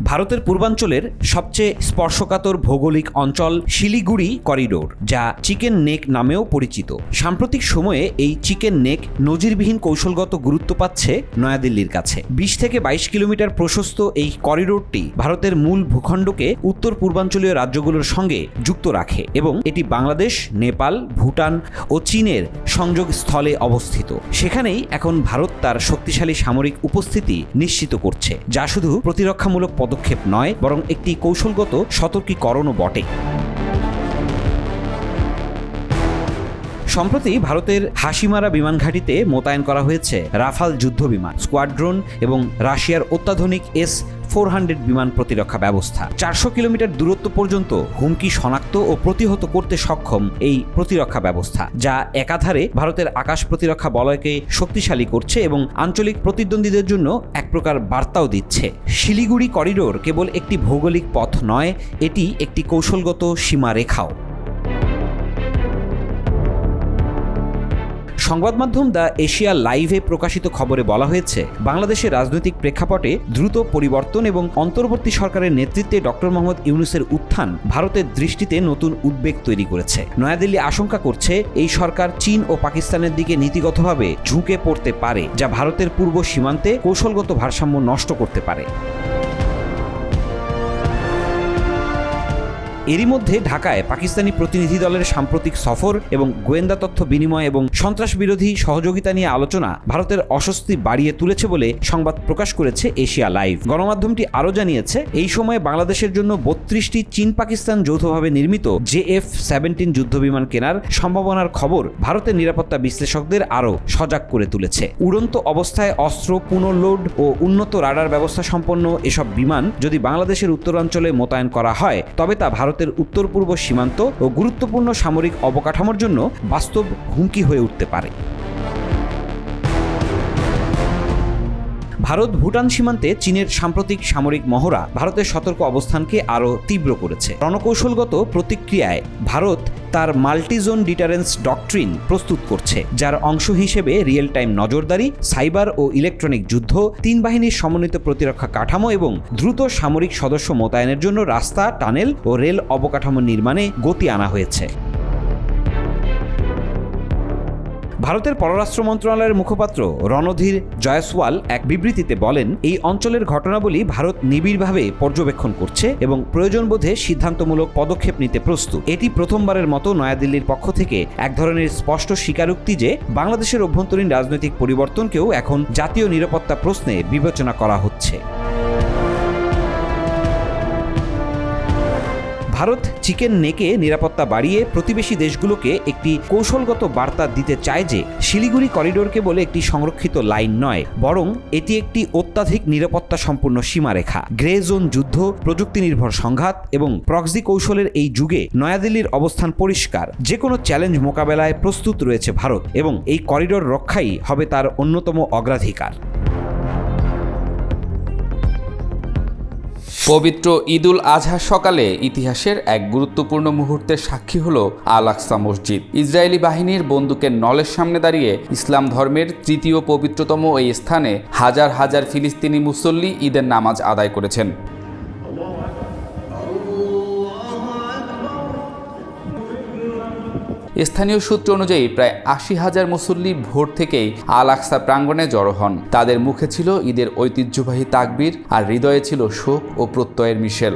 ভারতের পূর্বাঞ্চলের সবচেয়ে স্পর্শকাতর ভৌগোলিক অঞ্চল শিলিগুড়ি করিডোর, যা চিকেন নেক নামেও পরিচিত। সাম্প্রতিক সময়ে এই চিকেন নেক নজিরবিহীন কৌশলগত গুরুত্ব পাচ্ছে নয়াদিল্লির কাছে। ২০ থেকে ২২ কিলোমিটার প্রশস্ত এই করিডোরটি ভারতের মূল ভূখণ্ডকে উত্তর পূর্বাঞ্চলীয় রাজ্যগুলোর সঙ্গে যুক্ত রাখে এবং এটি বাংলাদেশ, নেপাল, ভুটান ও চীনের সংযোগ স্থলে অবস্থিত। সেখানেই এখন ভারত তার শক্তিশালী সামরিক উপস্থিতি নিশ্চিত করছে, যা শুধু প্রতিরক্ষামূলক পদক্ষেপ নয়, বরং একটি কৌশলগত সতর্কীকরণও বটে। সম্প্রতি ভারতের হাসিমারা বিমান ঘাঁটিতে মোতায়েন করা হয়েছে রাফাল যুদ্ধ বিমান, স্কোয়াড্রন এবং রাশিয়ার অত্যাধুনিক S-400 বিমান প্রতিরক্ষা ব্যবস্থা। ৪০০ কিলোমিটার দূরত্ব পর্যন্ত হুমকি শনাক্ত ও প্রতিহত করতে সক্ষম এই প্রতিরক্ষা ব্যবস্থা, যা একাধারে ভারতের আকাশ প্রতিরক্ষা বলয়কে শক্তিশালী করছে এবং আঞ্চলিক প্রতিদ্বন্দ্বীদের জন্য এক প্রকার বার্তাও দিচ্ছে। শিলিগুড়ি করিডোর কেবল একটি ভৌগোলিক পথ নয়, এটি একটি কৌশলগত সীমারেখাও। সংবাদ মাধ্যম দ্য এশিয়া লাইভে প্রকাশিত খবরে বলা হয়েছে, বাংলাদেশের রাজনৈতিক প্রেক্ষাপটে দ্রুত পরিবর্তন এবং অন্তর্বর্তী সরকারের নেতৃত্বে ডক্টর মোহাম্মদ ইউনূসের উত্থান ভারতের দৃষ্টিতে নতুন উদ্বেগ তৈরি করেছে। নয়াদিল্লি আশঙ্কা করছে এই সরকার চীন ও পাকিস্তানের দিকে নীতিগতভাবে ঝুঁকে পড়তে পারে, যা ভারতের পূর্ব সীমান্তে কৌশলগত ভারসাম্য নষ্ট করতে পারে। এরই মধ্যে ঢাকায় পাকিস্তানি প্রতিনিধি দলের সাম্প্রতিক সফর এবং গোয়েন্দা তথ্য বিনিময় এবং সন্ত্রাস বিরোধী সহযোগিতা নিয়ে আলোচনা ভারতের অস্বস্তি বাড়িয়ে তুলেছে বলে সংবাদ প্রকাশ করেছে এশিয়া লাইভ। গণমাধ্যমটি আরও জানিয়েছে, এই সময়ে বাংলাদেশের জন্য ৩২টি চীন পাকিস্তান যৌথভাবে নির্মিত JF-17 যুদ্ধবিমান কেনার সম্ভাবনার খবর ভারতের নিরাপত্তা বিশ্লেষকদের আরও সজাগ করে তুলেছে। উড়ন্ত অবস্থায় অস্ত্র, পুনর্লোড ও উন্নত রাডার ব্যবস্থা সম্পন্ন এসব বিমান যদি বাংলাদেশের উত্তরাঞ্চলে মোতায়েন করা হয়, তবে তা ভারতের উত্তর পূর্ব সীমান্ত ও গুরুত্বপূর্ণ সামরিক অবকাঠামোর জন্য বাস্তব হুমকি হয়ে উঠতে পারে। ভারত ভুটান সীমান্তে চীনের সাম্প্রতিক সামরিক মহড়া ভারতের সতর্ক অবস্থানকে আরও তীব্র করেছে। রণকৌশলগত প্রতিক্রিয়ায় ভারত তার মাল্টিজোন ডিটারেন্স ডকট্রিন প্রস্তুত করছে, যার অংশ হিসেবে রিয়েল টাইম নজরদারি, সাইবার ও ইলেকট্রনিক যুদ্ধ, ৩ বাহিনীর সমন্বিত প্রতিরক্ষা কাঠামো এবং দ্রুত সামরিক সদস্য মোতায়েনের জন্য রাস্তা, টানেল ও রেল অবকাঠামো নির্মাণে গতি আনা হয়েছে। ভারতের পররাষ্ট্র মন্ত্রণালয়ের মুখপাত্র রণধীর জয়সওয়াল এক বিবৃতিতে বলেন, এই অঞ্চলের ঘটনাবলী ভারত নিবিড়ভাবে পর্যবেক্ষণ করছে এবং প্রয়োজন বোধে সিদ্ধান্তমূলক পদক্ষেপ নিতে প্রস্তুত। এটি প্রথমবারের মতো নয়াদিল্লির পক্ষ থেকে এক ধরনের স্পষ্ট স্বীকারোক্তি যে বাংলাদেশের অভ্যন্তরীণ রাজনৈতিক পরিবর্তনকেও এখন জাতীয় নিরাপত্তা প্রশ্নে বিবেচনা করা হচ্ছে। ভারত চিকেন নেকে নিরাপত্তা বাড়িয়ে প্রতিবেশী দেশগুলোকে একটি কৌশলগত বার্তা দিতে চায় যে শিলিগুড়ি করিডোর কেবল একটি সংরক্ষিত লাইন নয়, বরং এটি একটি অত্যাধিক নিরাপত্তা সম্পন্ন সীমারেখা। গ্রে জোন যুদ্ধ, প্রযুক্তি নির্ভর সংঘাত এবং প্রক্সি কৌশলের এই যুগে নয়াদিল্লির অবস্থান পরিষ্কার। যে কোনো চ্যালেঞ্জ মোকাবেলায় প্রস্তুত রয়েছে ভারত এবং এই করিডোর রক্ষাই হবে তার অন্যতম অগ্রাধিকার। পবিত্র ঈদুল আজহা সকালে ইতিহাসের এক গুরুত্বপূর্ণ মুহূর্তের সাক্ষী হল আল আকসা মসজিদ। ইসরায়েলি বাহিনীর বন্দুকের নলের সামনে দাঁড়িয়ে ইসলাম ধর্মের তৃতীয় পবিত্রতম এই স্থানে হাজার হাজার ফিলিস্তিনি মুসল্লি ঈদের নামাজ আদায় করেছেন। স্থানীয় সূত্র অনুযায়ী প্রায় ৮০,০০০ মুসল্লি ভোর থেকেই আল আকসা প্রাঙ্গণে জড়ো হন। তাদের মুখে ছিল ঈদের ঐতিহ্যবাহী তাকবীর আর হৃদয়ে ছিল শোক ও প্রত্যয়ের মিশেল।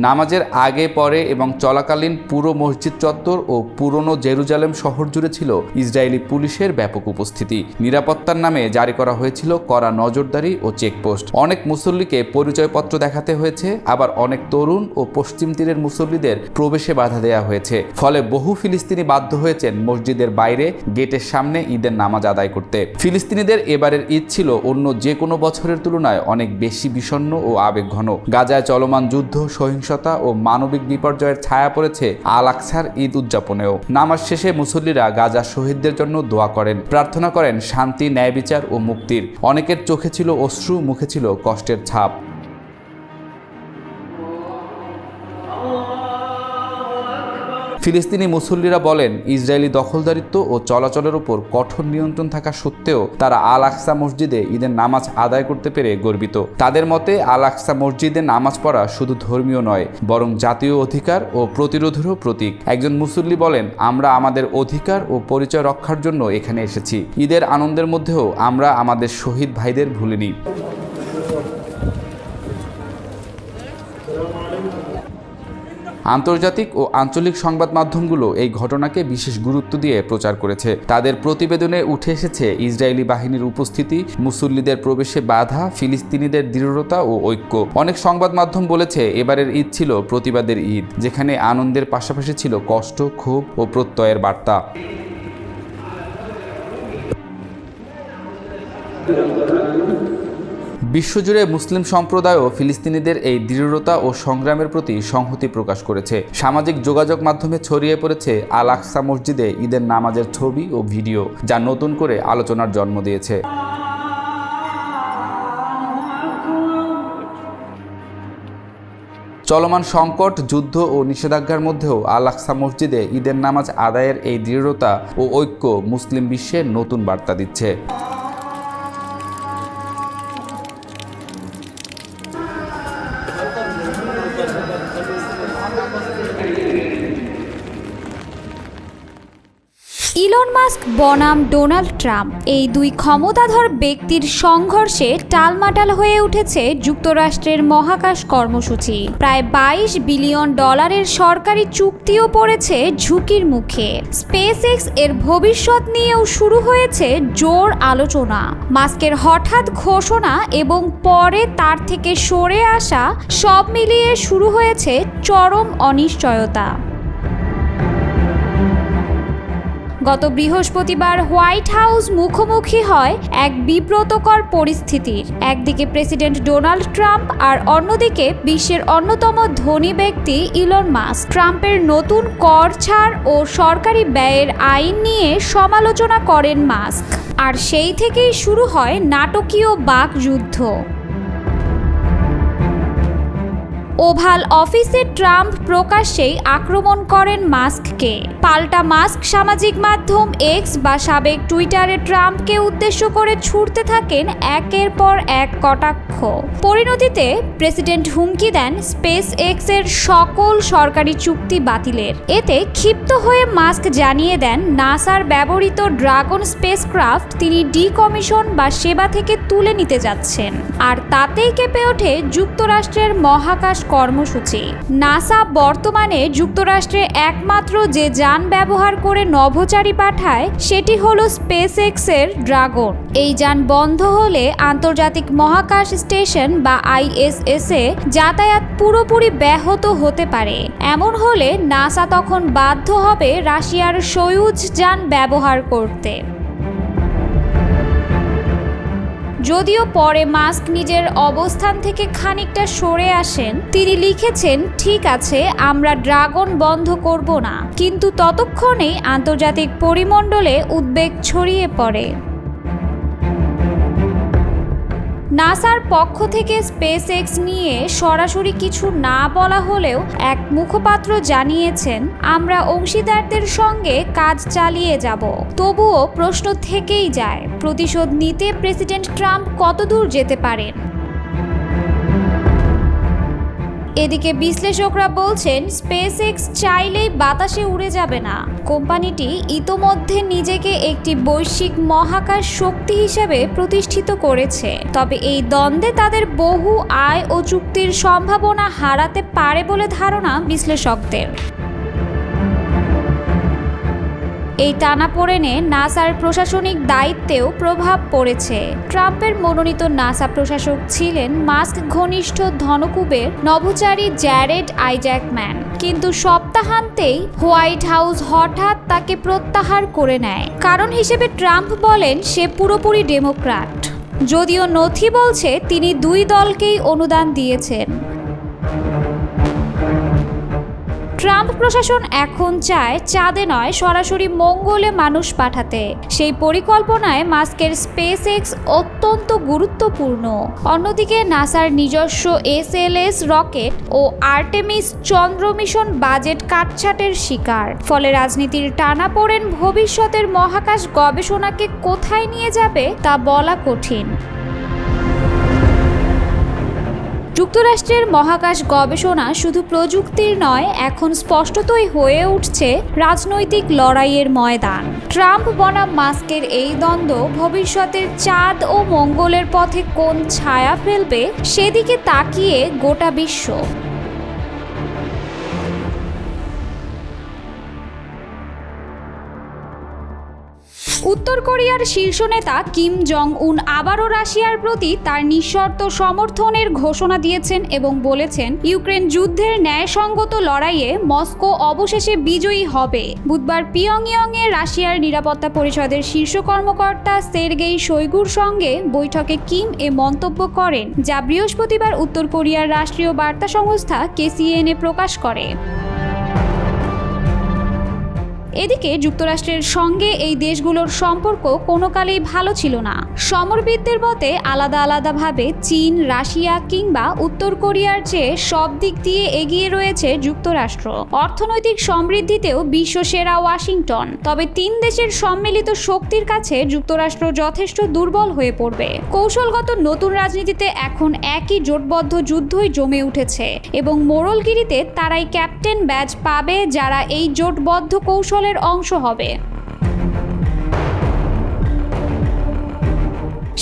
নামাজের আগে, পরে এবং চলাকালীন পুরো মসজিদ চত্বর ও পুরনো জেরুজালেম শহর জুড়ে ছিল ইসরায়েলি পুলিশের ব্যাপক উপস্থিতি। নিরাপত্তার নামে জারি করা হয়েছিল কড়া নজরদারি ও চেকপোস্ট। অনেক মুসল্লিকে পরিচয়পত্র দেখাতে হয়েছে, আবার অনেক তরুণ ও পশ্চিম তীরের মুসল্লিদের প্রবেশে বাধা দেওয়া হয়েছে। ফলে বহু ফিলিস্তিনি বাধ্য হয়েছেন মসজিদের বাইরে গেটের সামনে ঈদের নামাজ আদায় করতে। ফিলিস্তিনিদের এবারের ঈদ ছিল অন্য যে কোনো বছরের তুলনায় অনেক বেশি বিষণ্ণ ও আবেগঘন। গাজায় চলমান যুদ্ধ, সহিংসতা ও মানবিক বিপর্যয়ের ছায়া পড়েছে আল আকসার ঈদ উদযাপনেও। নামাজ শেষে মুসল্লিরা গাজা শহীদদের জন্য দোয়া করেন, প্রার্থনা করেন শান্তি, ন্যায় বিচার ও মুক্তির। অনেকের চোখে ছিল অশ্রু, মুখে ছিল কষ্টের ছাপ। ফিলিস্তিনি মুসল্লিরা বলেন, ইসরায়েলি দখলদারিত্ব ও চলাচলের উপর কঠোর নিয়ন্ত্রণ থাকা সত্ত্বেও তারা আল আকসা মসজিদে ঈদের নামাজ আদায় করতে পেরে গর্বিত। তাদের মতে আল আকসা মসজিদে নামাজ পড়া শুধু ধর্মীয় নয়, বরং জাতীয় অধিকার ও প্রতিরোধেরও প্রতীক। একজন মুসল্লি বলেন, আমরা আমাদের অধিকার ও পরিচয় রক্ষার জন্য এখানে এসেছি। ঈদের আনন্দের মধ্যেও আমরা আমাদের শহীদ ভাইদের ভুলিনি। আন্তর্জাতিক ও আঞ্চলিক সংবাদ মাধ্যমগুলো এই ঘটনাকে বিশেষ গুরুত্ব দিয়ে প্রচার করেছে। তাদের প্রতিবেদনে উঠে এসেছে ইসরায়েলি বাহিনীর উপস্থিতি, মুসল্লিদের প্রবেশে বাধা, ফিলিস্তিনিদের দৃঢ়তা ও ঐক্য। অনেক সংবাদ মাধ্যম বলেছে এবারের ঈদ ছিল প্রতিবাদের ঈদ, যেখানে আনন্দের পাশাপাশি ছিল কষ্ট, ক্ষোভ ও প্রত্যয়ের বার্তা। বিশ্বজুড়ে মুসলিম সম্প্রদায়ও ফিলিস্তিনিদের এই দৃঢ়তা ও সংগ্রামের প্রতি সংহতি প্রকাশ করেছে। সামাজিক যোগাযোগ মাধ্যমে ছড়িয়ে পড়েছে আল আকসা মসজিদে ঈদের নামাজের ছবি ও ভিডিও, যা নতুন করে আলোচনার জন্ম দিয়েছে। চলমান সংকট, যুদ্ধ ও নিষেধাজ্ঞার মধ্যেও আল আকসা মসজিদে ঈদের নামাজ আদায়ের এই দৃঢ়তা ও ঐক্য মুসলিম বিশ্বে নতুন বার্তা দিচ্ছে। ইলন মাস্ক বনাম ডোনাল্ড ট্রাম্প, এই দুই ক্ষমতাধর ব্যক্তির সংঘর্ষে টালমাটাল হয়ে উঠেছে যুক্তরাষ্ট্রের মহাকাশ কর্মসূচি। প্রায় $22 বিলিয়ন সরকারি চুক্তিও পড়েছে ঝুঁকির মুখে। স্পেসএক্স এর ভবিষ্যৎ নিয়েও শুরু হয়েছে জোর আলোচনা। মাস্কের হঠাৎ ঘোষণা এবং পরে তার থেকে সরে আসা, সব মিলিয়ে শুরু হয়েছে চরম অনিশ্চয়তা। গত বৃহস্পতিবার হোয়াইট হাউস মুখোমুখি হয় এক বিব্রতকর পরিস্থিতির। একদিকে প্রেসিডেন্ট ডোনাল্ড ট্রাম্প আর অন্যদিকে বিশ্বের অন্যতম ধনী ব্যক্তি ইলন মাস্ক। ট্রাম্পের নতুন কর ছাড় ও সরকারি ব্যয়ের আইন নিয়ে সমালোচনা করেন মাস্ক, আর সেই থেকেই শুরু হয় নাটকীয় বাকযুদ্ধ। ওভাল অফিসে ট্রাম্প প্রকাশ্যেই আক্রমণ করেন মাস্ককে। পাল্টা মাস্ক সামাজিক মাধ্যম এক্স বা সাবেক টুইটারে ট্রাম্পকে উদ্দেশ্য করে ছুড়তে থাকেন একের পর এক কটাক্ষ। পরিণতিতে প্রেসিডেন্ট হুমকি দেন স্পেস এক্স এর সকল সরকারি চুক্তি বাতিলের। এতে ক্ষিপ্ত হয়ে মাস্ক জানিয়ে দেন নাসার ব্যবহৃত ড্রাগন স্পেসক্রাফট তিনি ডিকমিশন বা সেবা থেকে তুলে নিতে যাচ্ছেন। আর তাতেই কেঁপে ওঠে যুক্তরাষ্ট্রের মহাকাশ কর্মসূচি। নাসা বর্তমানে যুক্তরাষ্ট্রে একমাত্র যে যান ব্যবহার করে নভোচারী পাঠায় সেটি হলো স্পেসএক্স এর ড্রাগন। এই যান বন্ধ হলে আন্তর্জাতিক মহাকাশ স্টেশন বা ISS এ যাতায়াত পুরোপুরি ব্যাহত হতে পারে। এমন হলে নাসা তখন বাধ্য হবে রাশিয়ার সোয়ুজ যান ব্যবহার করতে। যদিও পরে মাস্ক নিজের অবস্থান থেকে খানিকটা সরে আসেন। তিনি লিখেছেন, ঠিক আছে, আমরা ড্রাগন বন্ধ করব না। কিন্তু ততক্ষণেই আন্তর্জাতিক পরিমণ্ডলে উদ্বেগ ছড়িয়ে পড়ে। নাসার পক্ষ থেকে স্পেসএক্স নিয়ে সরাসরি কিছু না বলা হলেও এক মুখপাত্র জানিয়েছেন, আমরা অংশীদারদের সঙ্গে কাজ চালিয়ে যাব। তবুও প্রশ্ন থেকেই যায়, প্রতিশোধ নিতে প্রেসিডেন্ট ট্রাম্প কতদূর যেতে পারেন। এদিকে বিশ্লেষকরা বলছেন, স্পেসএক্স চাইলেই বাতাসে উড়ে যাবে না। কোম্পানিটি ইতোমধ্যে নিজেকে একটি বৈশ্বিক মহাকাশ শক্তি হিসেবে প্রতিষ্ঠিত করেছে। তবে এই দ্বন্দ্বে তাদের বহু আয় ও চুক্তির সম্ভাবনা হারাতে পারে বলে ধারণা বিশ্লেষকদের। এই টানাপোড়েনে নাসার প্রশাসনিক দায়িত্বেও প্রভাব পড়েছে। ট্রাম্পের মনোনীত নাসা প্রশাসক ছিলেন মাস্ক ঘনিষ্ঠ ধনকুবের নভোচারী জ্যারেড আইজ্যাকম্যান, কিন্তু সপ্তাহান্তেই হোয়াইট হাউস হঠাৎ তাকে প্রত্যাহার করে নেয়। কারণ হিসেবে ট্রাম্প বলেন সে পুরোপুরি ডেমোক্র্যাট, যদিও নথি বলছে তিনি দুই দলকেই অনুদান দিয়েছেন। ট্রাম্প প্রশাসন এখন চায় চাঁদে নয় সরাসরি মঙ্গলে মানুষ পাঠাতে। সেই পরিকল্পনায় মাস্কের স্পেস এক্স অত্যন্ত গুরুত্বপূর্ণ। অন্যদিকে নাসার নিজস্ব SLS রকেট ও আর্টেমিস চন্দ্র মিশন বাজেট কাটছাটের শিকার। ফলে রাজনীতির টানাপোড়েন ভবিষ্যতের মহাকাশ গবেষণাকে কোথায় নিয়ে যাবে তা বলা কঠিন। যুক্তরাষ্ট্রের মহাকাশ গবেষণা শুধু প্রযুক্তির নয়, এখন স্পষ্টতই হয়ে উঠছে রাজনৈতিক লড়াইয়ের ময়দান। ট্রাম্প বনাম মাস্কের এই দ্বন্দ্ব ভবিষ্যতের চাঁদ ও মঙ্গলের পথে কোন ছায়া ফেলবে সেদিকে তাকিয়ে গোটা বিশ্ব। উত্তর কোরিয়ার শীর্ষ নেতা কিম জং উন আবারও রাশিয়ার প্রতি তার নিঃশর্ত সমর্থনের ঘোষণা দিয়েছেন এবং বলেছেন, ইউক্রেন যুদ্ধের ন্যায়সঙ্গত লড়াইয়ে মস্কো অবশেষে বিজয়ী হবে। বুধবার পিয়ংইয়ংয়ে রাশিয়ার নিরাপত্তা পরিষদের শীর্ষ কর্মকর্তা সের্গেই শোইগুর সঙ্গে বৈঠকে কিম এ মন্তব্য করেন, যা বৃহস্পতিবার উত্তর কোরিয়ার রাষ্ট্রীয় বার্তা সংস্থা KCNA প্রকাশ করে। এদিকে যুক্তরাষ্ট্রের সঙ্গে এই দেশগুলোর সম্পর্ক কোনো কালেই ভালো ছিল না। সমরবিদদের মতে আলাদা আলাদাভাবে চীন, রাশিয়া কিংবা উত্তর কোরিয়ার চেয়ে সব দিক দিয়ে এগিয়ে রয়েছে যুক্তরাষ্ট্র। অর্থনৈতিক সমৃদ্ধিতেও বিশ্বসেরা ওয়াশিংটন। তবে তিন দেশের সম্মিলিত শক্তির কাছে যুক্তরাষ্ট্র যথেষ্ট দুর্বল হয়ে পড়বে। কৌশলগত নতুন রাজনীতিতে এখন একই জোটবদ্ধ যুদ্ধই জমে উঠেছে এবং মোড়লগিরিতে তারাই ক্যাপ্টেন ব্যাজ পাবে যারা এই জোটবদ্ধ কৌশলের অংশ হবে।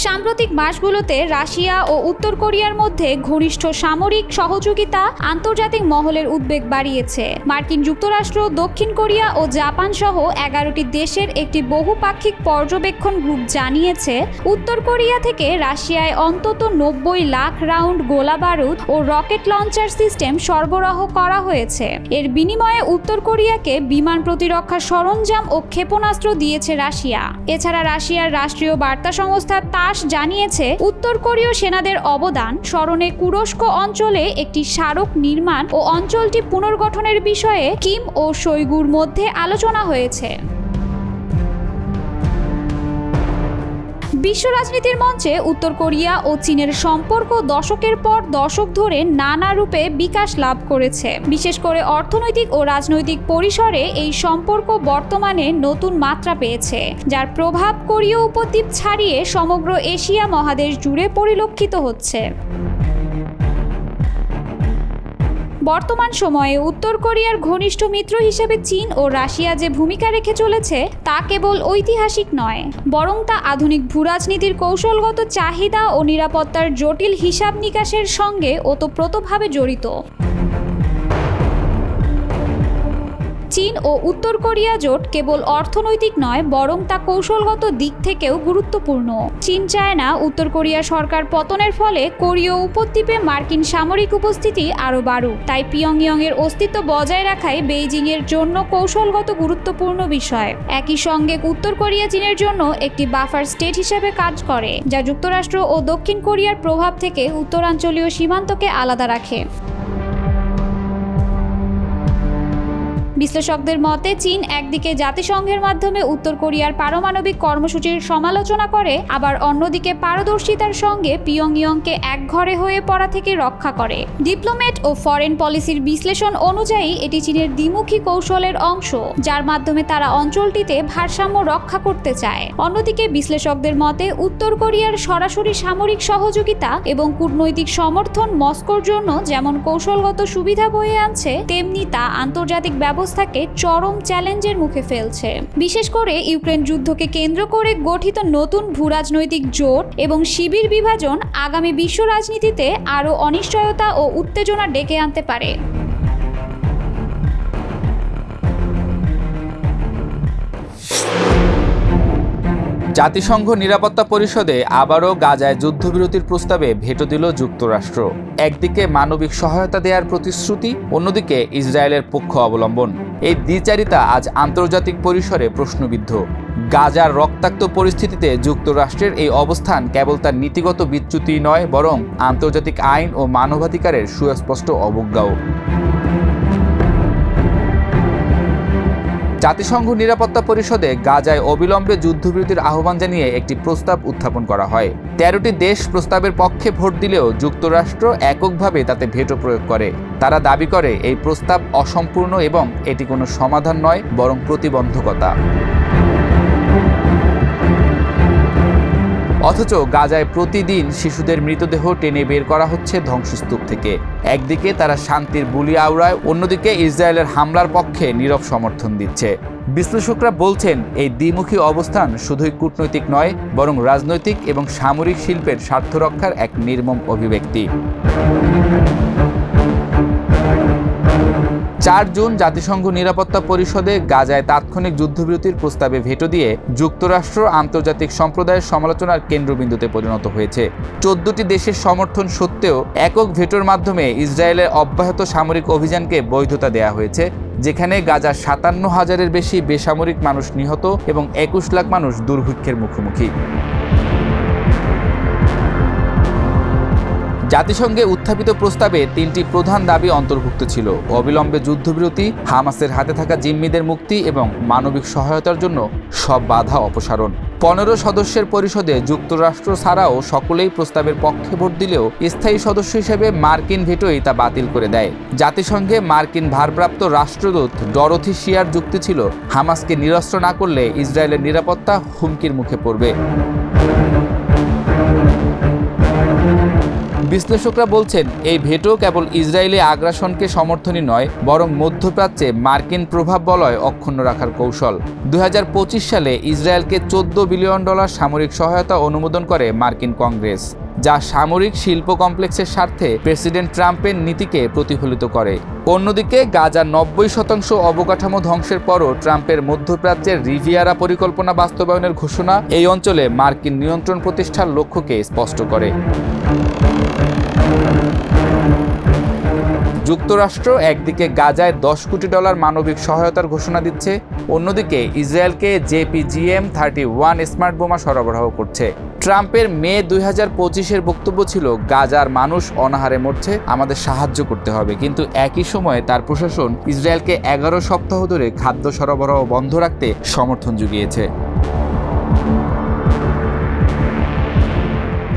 সাম্প্রতিক মাসগুলোতে রাশিয়া ও উত্তর কোরিয়ার মধ্যে ঘনিষ্ঠ সামরিক সহযোগিতা আন্তর্জাতিক মহলের উদ্বেগ বাড়িয়েছে। মার্কিন যুক্তরাষ্ট্র, দক্ষিণ কোরিয়া ও জাপান সহ 11টি দেশের একটি বহুপাক্ষিক পর্যবেক্ষণ গ্রুপ জানিয়েছে, উত্তর কোরিয়া থেকে রাশিয়ায় অন্তত 90 লাখ রাউন্ড গোলাবারুদ ও রকেট লঞ্চার সিস্টেম সরবরাহ করা হয়েছে। এর বিনিময়ে উত্তর কোরিয়াকে বিমান প্রতিরক্ষা সরঞ্জাম ও ক্ষেপণাস্ত্র দিয়েছে রাশিয়া। এছাড়া রাশিয়ার রাষ্ট্রীয় বার্তা সংস্থা জানিয়েছে, উত্তর কোরীয় সেনাদের অবদান স্মরণে কুরস্ক অঞ্চলে একটি স্মারক নির্মাণ ও অঞ্চলটি পুনর্গঠনের বিষয়ে কিম ও শোইগুর মধ্যে আলোচনা হয়েছে। বিশ্ব রাজনীতির মঞ্চে উত্তর কোরিয়া ও চীনের সম্পর্ক দশকের পর দশক ধরে নানা রূপে বিকাশ লাভ করেছে। বিশেষ করে অর্থনৈতিক ও রাজনৈতিক পরিসরে এই সম্পর্ক বর্তমানে নতুন মাত্রা পেয়েছে, যার প্রভাব কোরীয় উপদ্বীপ ছাড়িয়ে সমগ্র এশিয়া মহাদেশ জুড়ে পরিলক্ষিত হচ্ছে। বর্তমান সময়ে উত্তর কোরিয়ার ঘনিষ্ঠ মিত্র হিসেবে চীন ও রাশিয়া যে ভূমিকা রেখে চলেছে তা কেবল ঐতিহাসিক নয়, বরং তা আধুনিক ভূরাজনীতির কৌশলগত চাহিদা ও নিরাপত্তার জটিল হিসাব নিকাশের সঙ্গে ওতপ্রোতভাবে জড়িত। চীন ও উত্তর কোরিয়া জোট কেবল অর্থনৈতিক নয়, বরং তা কৌশলগত দিক থেকেও গুরুত্বপূর্ণ। চীন চায় না উত্তর কোরিয়া সরকার পতনের ফলে কোরীয় উপদ্বীপে মার্কিন সামরিক উপস্থিতি আরও বাড়ুক। তাই পিয়ংইয়ংয়ের অস্তিত্ব বজায় রাখাই বেইজিংয়ের জন্য কৌশলগত গুরুত্বপূর্ণ বিষয়। একই সঙ্গে উত্তর কোরিয়া চীনের জন্য একটি বাফার স্টেট হিসেবে কাজ করে, যা যুক্তরাষ্ট্র ও দক্ষিণ কোরিয়ার প্রভাব থেকে উত্তরাঞ্চলীয় সীমান্তকে আলাদা রাখে। বিশ্লেষকদের মতে চীন একদিকে জাতিসংঘের মাধ্যমে উত্তর কোরিয়ার পারমাণবিক কর্মসূচির সমালোচনা করে, আবার অন্যদিকে পারদর্শিতার সঙ্গে পিয়ংইয়ংকে একঘরে হয়ে পড়া থেকে রক্ষা করে। ডিপ্লোম্যাট ও ফরেন পলিসির বিশ্লেষণ অনুযায়ী এটি চীনের দ্বিমুখী কৌশলের অংশ, যার মাধ্যমে তারা অঞ্চলটিতে ভারসাম্য রক্ষা করতে চায়। অন্যদিকে বিশ্লেষকদের মতে উত্তর কোরিয়ার সরাসরি সামরিক সহযোগিতা এবং কূটনৈতিক সমর্থন মস্কোর জন্য যেমন কৌশলগত সুবিধা বয়ে আনছে, তেমনি তা আন্তর্জাতিক ব্যবস্থাকে চরম চ্যালেঞ্জের মুখে ফেলছে। বিশেষ করে ইউক্রেন যুদ্ধকে কেন্দ্র করে গঠিত নতুন ভূরাজনৈতিক জোট এবং শিবির বিভাজন আগামী বিশ্ব রাজনীতিতে আরও অনিশ্চয়তা ও উত্তেজনা ডেকে আনতে পারে। জাতিসংঘ নিরাপত্তা পরিষদে আবারও গাজায় যুদ্ধবিরতির প্রস্তাবে ভেটো দিল যুক্তরাষ্ট্র। একদিকে মানবিক সহায়তা দেওয়ার প্রতিশ্রুতি, অন্যদিকে ইসরায়েলের পক্ষ অবলম্বন। এই দ্বিচারিতা আজ আন্তর্জাতিক পরিসরে প্রশ্নবিদ্ধ। গাজার রক্তাক্ত পরিস্থিতিতে যুক্তরাষ্ট্রের এই অবস্থান কেবল তার নীতিগত বিচ্যুতি নয়, বরং আন্তর্জাতিক আইন ও মানবাধিকারের সুস্পষ্ট অবজ্ঞাও। জাতিসংঘ নিরাপত্তা পরিষদে গাজায় অবিলম্বে যুদ্ধবিরতির আহ্বান জানিয়ে একটি প্রস্তাব উত্থাপন করা হয়। 13টি দেশ প্রস্তাবের পক্ষে ভোট দিলেও যুক্তরাষ্ট্র এককভাবে তাতে ভেটো প্রয়োগ করে। তারা দাবি করে এই প্রস্তাব অসম্পূর্ণ এবং এটি কোনো সমাধান নয়, বরং প্রতিবন্ধকতা। অথচ গাজায় প্রতিদিন শিশুদের মৃতদেহ টেনে বের করা হচ্ছে ধ্বংসস্তূপ থেকে। একদিকে তারা শান্তির বুলি আওড়ায়, অন্যদিকে ইসরায়েলের হামলার পক্ষে নীরব সমর্থন দিচ্ছে। বিশ্লেষকরা বলছেন এই দ্বিমুখী অবস্থান শুধুই কূটনৈতিক নয়, বরং রাজনৈতিক এবং সামরিক শিল্পের স্বার্থ রক্ষার এক নির্মম অভিব্যক্তি। 4 জুন জাতিসংঘ নিরাপত্তা পরিষদে গাজায় তাৎক্ষণিক যুদ্ধবিরতির প্রস্তাবে ভেটো দিয়ে যুক্তরাষ্ট্র আন্তর্জাতিক সম্প্রদায়ের সমালোচনার কেন্দ্রবিন্দুতে পরিণত হয়েছে। 14টি দেশের সমর্থন সত্ত্বেও একক ভেটোর মাধ্যমে ইসরায়েলের অব্যাহত সামরিক অভিযানকে বৈধতা দেওয়া হয়েছে, যেখানে গাজার 57,000-এর বেশি বেসামরিক মানুষ নিহত এবং 21 লাখ মানুষ দুর্ভিক্ষের মুখোমুখি। জাতিসংঘে উত্থাপিত প্রস্তাবে 3টি প্রধান দাবি অন্তর্ভুক্ত ছিল: অবিলম্বে যুদ্ধবিরতি, হামাসের হাতে থাকা জিম্মিদের মুক্তি এবং মানবিক সহায়তার জন্য সব বাধা অপসারণ। 15 সদস্যের পরিষদে যুক্তরাষ্ট্র ছাড়াও সকলেই প্রস্তাবের পক্ষে ভোট দিলেও স্থায়ী সদস্য হিসেবে মার্কিন ভেটোই তা বাতিল করে দেয়। জাতিসংঘে মার্কিন ভারপ্রাপ্ত রাষ্ট্রদূত ডরোথি শিয়ার যুক্তি ছিল, হামাসকে নিরস্ত্র না করলে ইসরায়েলের নিরাপত্তা হুমকির মুখে পড়বে। বিশ্লেষকরা বলছেন এই ভেটো কেবল ইসরায়েলি আগ্রাসনকে সমর্থনই নয়, বরং মধ্যপ্রাচ্যে মার্কিন প্রভাব বলয় অক্ষুণ্ণ রাখার কৌশল। 2025 সালে ইসরায়েলকে $14 বিলিয়ন সামরিক সহায়তা অনুমোদন করে মার্কিন কংগ্রেস, যা সামরিক শিল্প কমপ্লেক্সের স্বার্থে প্রেসিডেন্ট ট্রাম্পের নীতিকে প্রতিফলিত করে। অন্যদিকে গাজার 90% অবকাঠামো ধ্বংসের পরও ট্রাম্পের মধ্যপ্রাচ্যের রিভিয়ারা পরিকল্পনা বাস্তবায়নের ঘোষণা এই অঞ্চলে মার্কিন নিয়ন্ত্রণ প্রতিষ্ঠার লক্ষ্যকে স্পষ্ট করে। যুক্তরাষ্ট্র একদিকে গাজায় $10 কোটি মানবিক সহায়তার ঘোষণা দিচ্ছে, অন্যদিকে ইসরায়েলকে JPGM-31 স্মার্ট বোমা সরবরাহ করছে। ট্রাম্পের মে 2025-এর বক্তব্য ছিল, গাজার মানুষ অনাহারে মরছে, আমাদের সাহায্য করতে হবে। কিন্তু একই সময়ে তার প্রশাসন ইসরায়েলকে 11 সপ্তাহ ধরে খাদ্য সরবরাহ বন্ধ রাখতে সমর্থন জুগিয়েছে।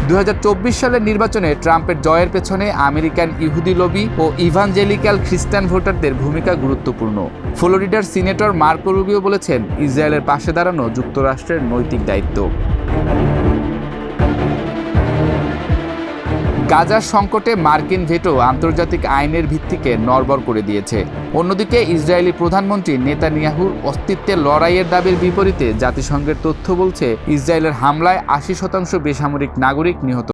2024 সালের নির্বাচনে ট্রাম্পের জয়ের পেছনে আমেরিকান ইহুদি লবি ও ইভাঞ্জেলিক্যাল খ্রিস্টান ভোটারদের ভূমিকা গুরুত্বপূর্ণ। ফ্লোরিডার সিনেটর মার্কো রুবিও বলেছেন, ইসরায়েলের পাশে দাঁড়ানো যুক্তরাষ্ট্রের নৈতিক দায়িত্ব। গাজার সংকটে মার্কিন ভেটো আন্তর্জাতিক আইনের ভিত্তিকে নড়বড় করে দিয়েছে। অন্যদিকে ইসরায়েলি প্রধানমন্ত্রী নেতানিয়াহুর অস্তিত্বের লড়াইয়ের দাবির বিপরীতে জাতিসংঘের তথ্য বলছে, ইসরায়েলের হামলায় 80% বেসামরিক নাগরিক নিহত